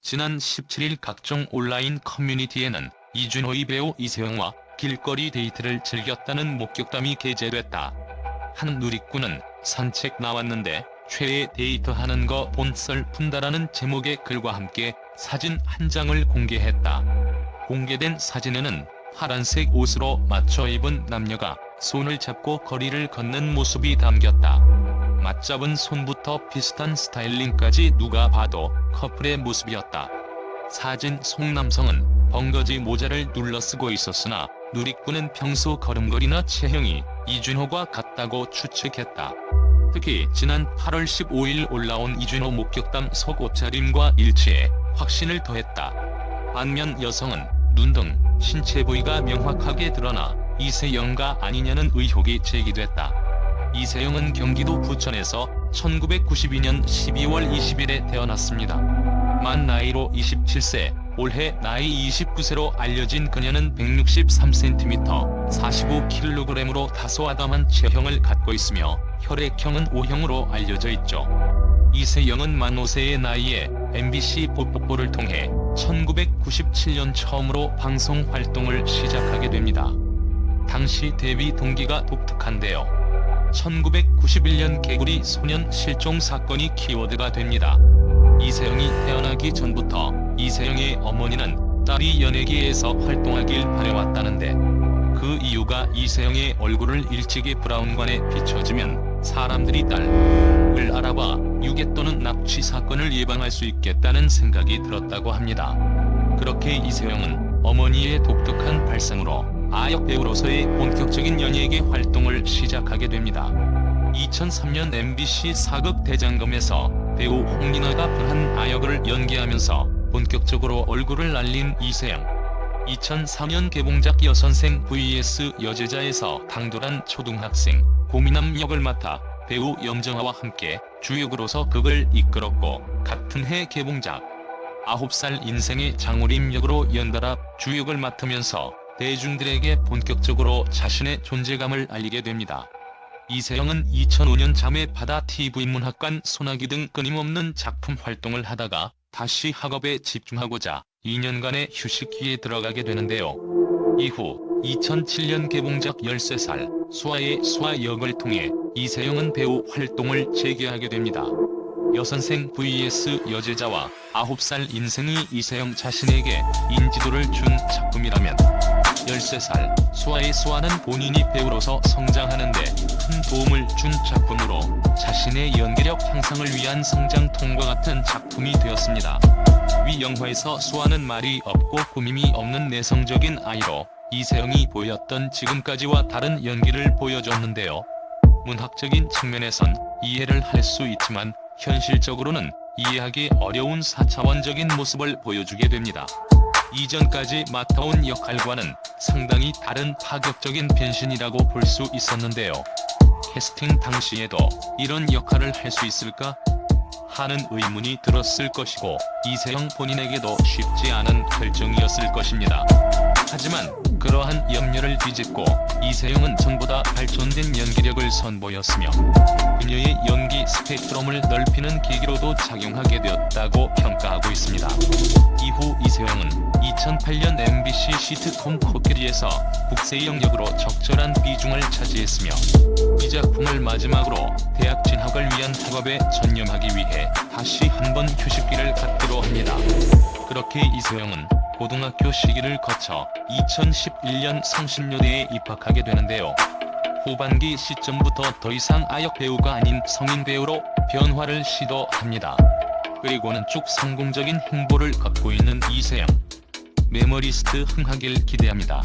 지난 17일 각종 온라인 커뮤니티에는 이준호의 배우 이세영과 길거리 데이트를 즐겼다는 목격담이 게재됐다. 한 누리꾼은 산책 나왔는데 최애 데이트하는 거 본 썰 푼다라는 제목의 글과 함께 사진 한 장을 공개했다. 공개된 사진에는 파란색 옷으로 맞춰 입은 남녀가 손을 잡고 거리를 걷는 모습이 담겼다. 맞잡은 손부터 비슷한 스타일링까지 누가 봐도 커플의 모습이었다. 사진 속 남성은 벙거지 모자를 둘러쓰고 있었으나 누리꾼은 평소 걸음걸이나 체형이 이준호와 같다고 추측했다. 특히 지난 8월 15일 올라온 이준호 목격담 속 옷차림과 일치해 확신을 더했다. 반면 여성은 눈 등 신체 부위가 명확하게 드러나 이세영가 아니냐는 의혹이 제기됐다. 이세영은 경기도 부천에서 1992년 12월 20일에 태어났습니다. 만 나이로 27세, 올해 나이 29세로 알려진 그녀는 163cm, 45kg으로 다소아담한 체형을 갖고 있으며 혈액형은 O형으로 알려져 있죠. 이세영은 만 5세의 나이에 MBC 뽀뽀뽀를 통해 1997년 처음으로 방송 활동을 시작하게 됩니다. 당시 데뷔 동기가 독특한데요. 1991년 개구리 소년 실종 사건이 키워드가 됩니다. 이세영이 태어나기 전부터 이세영의 어머니는 딸이 연예계에서 활동하길 바래왔다는데, 그 이유가 이세영의 얼굴을 일찍이 브라운관에 비춰주면 사람들이 딸을 알아봐 유괴 또는 납치 사건을 예방할 수 있겠다는 생각이 들었다고 합니다. 그렇게 이세영은 어머니의 독특한 발상으로 아역 배우로서의 본격적인 연예계 활동을 시작하게 됩니다. 2003년 MBC 사극 대장금에서 배우 홍리나가 한 아역을 연기하면서 본격적으로 얼굴을 날린 이세영. 2004년 개봉작 여선생 vs 여제자에서 당돌한 초등학생 고미남 역을 맡아 배우 염정아와 함께 주역으로서 극을 이끌었고, 같은 해 개봉작 9살 인생의 장우림 역으로 연달아 주역을 맡으면서 대중들에게 본격적으로 자신의 존재감을 알리게 됩니다. 이세영은 2005년 자매바다 TV문학관 소나기 등 끊임없는 작품 활동을 하다가 다시 학업에 집중하고자 2년간의 휴식기에 들어가게 되는데요. 이후 2007년 개봉작 13살 수아의 수아 역을 통해 이세영은 배우 활동을 재개하게 됩니다. 여선생 vs 여제자와 9살 인생이 이세영 자신에게 인지도를 준 작품이라면, 13살 수아의 수아는 본인이 배우로서 성장하는데 큰 도움을 준 작품으로 자신의 연기력 향상을 위한 성장통과 같은 작품이 되었습니다. 위 영화에서 수아는 말이 없고 꾸밈이 없는 내성적인 아이로 이세영이 보였던 지금까지와 다른 연기를 보여줬는데요. 문학적인 측면에선 이해를 할 수 있지만 현실적으로는 이해하기 어려운 4차원적인 모습을 보여주게 됩니다. 이전까지 맡아온 역할과는 상당히 다른 파격적인 변신이라고 볼 수 있었는데요. 캐스팅 당시에도 이런 역할을 할 수 있을까 하는 의문이 들었을 것이고, 이세영 본인에게도 쉽지 않은 결정이었을 것입니다. 하지만 그러한 염려를 뒤집고 이세영은 전보다 발전된 연기력을 선보였으며 그녀의 연기 스펙트럼을 넓히는 계기로도 작용하게 되었다고 평가하고 있습니다. 이후 이세영은 2008년 MBC 시트콤 코끼리에서 국세영 역으로 적절한 비중을 차지했으며, 이 작품을 마지막으로 대학 진학을 위한 학업에 전념하기 위해 다시 한번 휴식기를 갖기로 합니다. 그렇게 이세영은 고등학교 시기를 거쳐 2011년 성신여대에 입학하게 되는데요. 후반기 시점부터 더 이상 아역 배우가 아닌 성인 배우로 변화를 시도합니다. 그리고는 쭉 성공적인 행보를 걷고 있는 이세영. 메모리스트 흥하길 기대합니다.